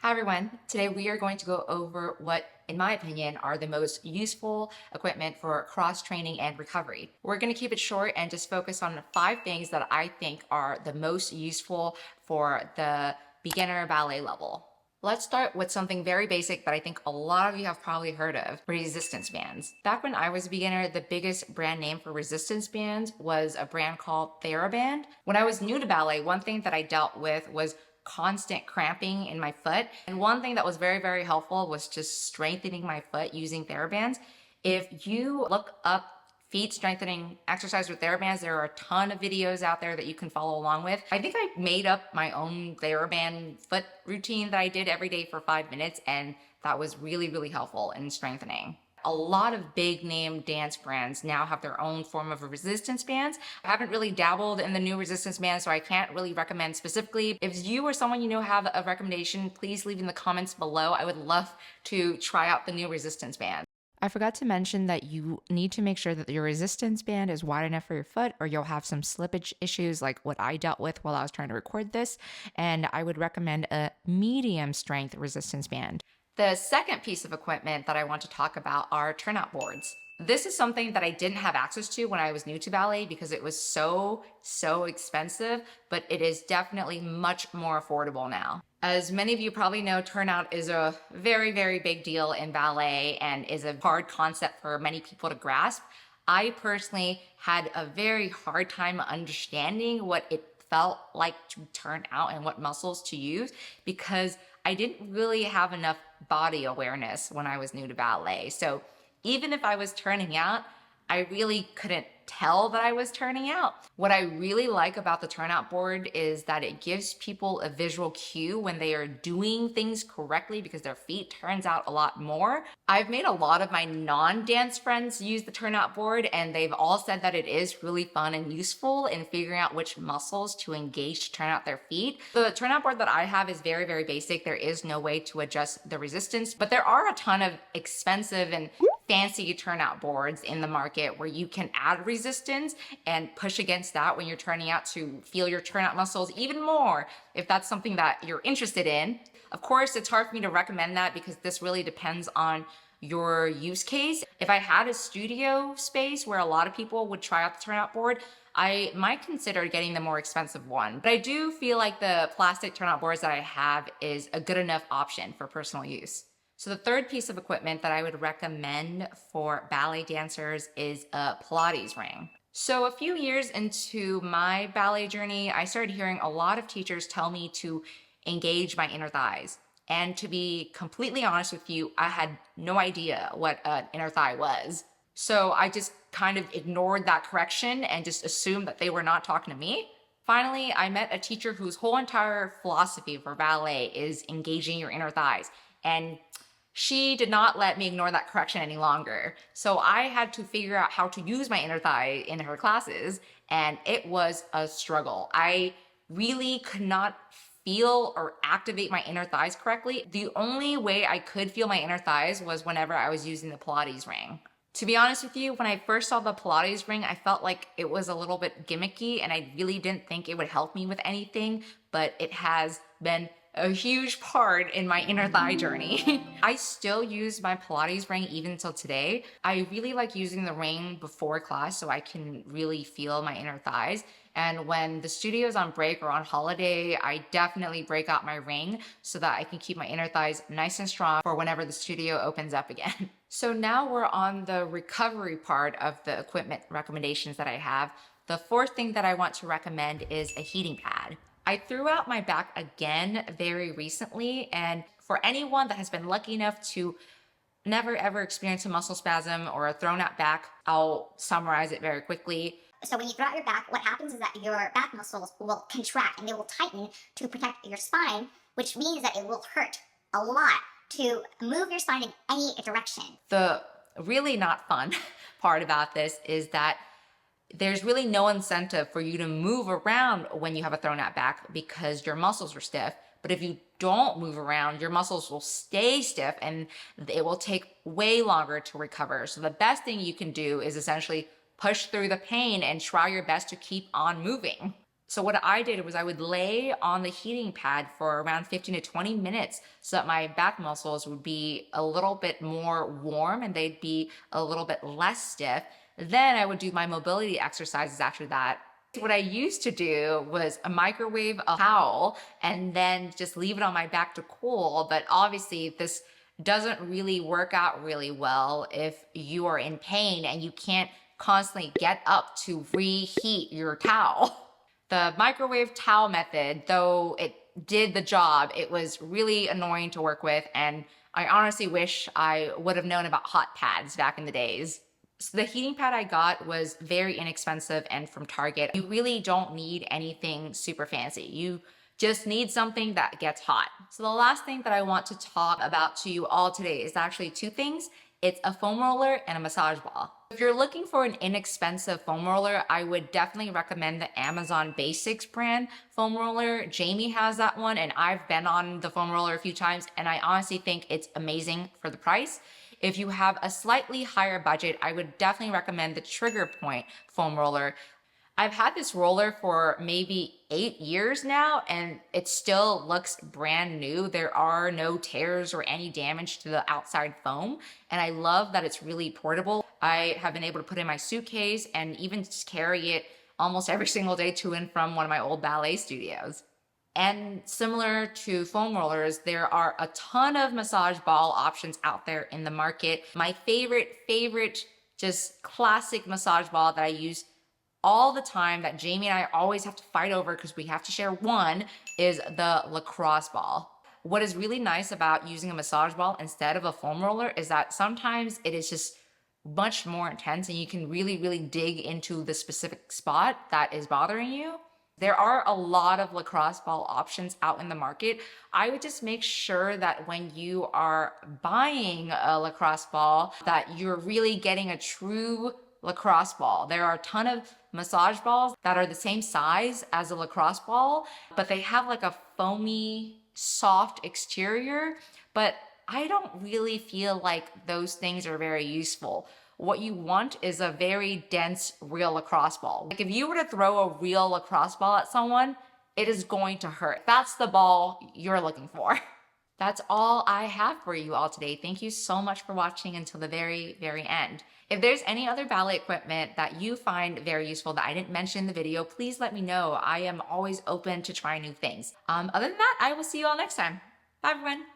Hi everyone. Today we are going to go over what, in my opinion, are the most useful equipment for cross training and recovery. We're going to keep it short and just focus on 5 things that I think are the most useful for the beginner ballet level. Let's start with something very basic that I think a lot of you have probably heard of, resistance bands. Back when I was a beginner, the biggest brand name for resistance bands was a brand called TheraBand. When I was new to ballet, one thing that I dealt with was constant cramping in my foot. And one thing that was very, very helpful was just strengthening my foot using TheraBands. If you look up feet strengthening exercise with TheraBands, there are a ton of videos out there that you can follow along with. I think I made up my own TheraBand foot routine that I did every day for 5 minutes, and that was really, really helpful in strengthening. A lot of big name dance brands now have their own form of resistance bands. I haven't really dabbled in the new resistance bands, so I can't really recommend specifically. If you or someone you know have a recommendation, please leave in the comments below. I would love to try out the new resistance band. I forgot to mention that you need to make sure that your resistance band is wide enough for your foot, or you'll have some slippage issues like what I dealt with while I was trying to record this. And I would recommend a medium strength resistance band. The second piece of equipment that I want to talk about are turnout boards. This is something that I didn't have access to when I was new to ballet because it was so expensive, but it is definitely much more affordable now. As many of you probably know, turnout is a very big deal in ballet and is a hard concept for many people to grasp. I personally had a very hard time understanding what it felt like to turn out and what muscles to use because I didn't really have enough body awareness when I was new to ballet. So even if I was turning out, I really couldn't tell that I was turning out. What I really like about the turnout board is that it gives people a visual cue when they are doing things correctly because their feet turns out a lot more. I've made a lot of my non-dance friends use the turnout board, and they've all said that it is really fun and useful in figuring out which muscles to engage to turn out their feet. The turnout board that I have is very basic. There is no way to adjust the resistance, but there are a ton of expensive and fancy turnout boards in the market where you can add resistance and push against that when you're turning out to feel your turnout muscles even more if that's something that you're interested in. Of course, it's hard for me to recommend that because this really depends on your use case. If I had a studio space where a lot of people would try out the turnout board, I might consider getting the more expensive one. But I do feel like the plastic turnout boards that I have is a good enough option for personal use. So the third piece of equipment that I would recommend for ballet dancers is a Pilates ring. So a few years into my ballet journey, I started hearing a lot of teachers tell me to engage my inner thighs. And to be completely honest with you, I had no idea what an inner thigh was. So I just kind of ignored that correction and just assumed that they were not talking to me. Finally, I met a teacher whose whole entire philosophy for ballet is engaging your inner thighs. And she did not let me ignore that correction any longer. So I had to figure out how to use my inner thigh in her classes, and it was a struggle. I really could not feel or activate my inner thighs correctly. The only way I could feel my inner thighs was whenever I was using the Pilates ring. To be honest with you, when I first saw the Pilates ring, I felt like it was a little bit gimmicky and I really didn't think it would help me with anything, but it has been a huge part in my inner thigh journey. I still use my Pilates ring even till today. I really like using the ring before class so I can really feel my inner thighs. And when the studio is on break or on holiday, I definitely break out my ring so that I can keep my inner thighs nice and strong for whenever the studio opens up again. So now we're on the recovery part of the equipment recommendations that I have. The fourth thing that I want to recommend is a heating pad. I threw out my back again very recently, and for anyone that has been lucky enough to never ever experience a muscle spasm or a thrown out back, I'll summarize it very quickly. So when you throw out your back, what happens is that your back muscles will contract and they will tighten to protect your spine, which means that it will hurt a lot to move your spine in any direction. The really not fun part about this is that there's really no incentive for you to move around when you have a thrown out back because your muscles are stiff. But if you don't move around, your muscles will stay stiff and it will take way longer to recover. So the best thing you can do is essentially push through the pain and try your best to keep on moving. So what I did was I would lay on the heating pad for around 15 to 20 minutes so that my back muscles would be a little bit more warm and they'd be a little bit less stiff. Then I would do my mobility exercises after that. What I used to do was a microwave a towel and then just leave it on my back to cool. But obviously this doesn't really work out really well if you are in pain and you can't constantly get up to reheat your towel. The microwave towel method, though it did the job, it was really annoying to work with, and I honestly wish I would have known about hot pads back in the days. So the heating pad I got was very inexpensive and from Target. You really don't need anything super fancy. You just need something that gets hot. So the last thing that I want to talk about to you all today is actually two things. It's a foam roller and a massage ball. If you're looking for an inexpensive foam roller, I would definitely recommend the Amazon Basics brand foam roller. Jamie has that one and I've been on the foam roller a few times and I honestly think it's amazing for the price. If you have a slightly higher budget, I would definitely recommend the Trigger Point foam roller. I've had this roller for maybe 8 years now and it still looks brand new. There are no tears or any damage to the outside foam. And I love that it's really portable. I have been able to put it in my suitcase and even just carry it almost every single day to and from one of my old ballet studios. And similar to foam rollers, there are a ton of massage ball options out there in the market. My favorite, just classic massage ball that I use all the time that Jamie and I always have to fight over because we have to share one is the lacrosse ball. What is really nice about using a massage ball instead of a foam roller is that sometimes it is just much more intense and you can really dig into the specific spot that is bothering you. There are a lot of lacrosse ball options out in the market. I would just make sure that when you are buying a lacrosse ball that you're really getting a true lacrosse ball. There are a ton of massage balls that are the same size as a lacrosse ball, but they have like a foamy, soft exterior, but I don't really feel like those things are very useful. What you want is a very dense, real lacrosse ball. Like if you were to throw a real lacrosse ball at someone, it is going to hurt. That's the ball you're looking for. That's all I have for you all today. Thank you so much for watching until the very end. If there's any other ballet equipment that you find very useful that I didn't mention in the video, please let me know. I am always open to trying new things. Other than that, I will see you all next time. Bye everyone.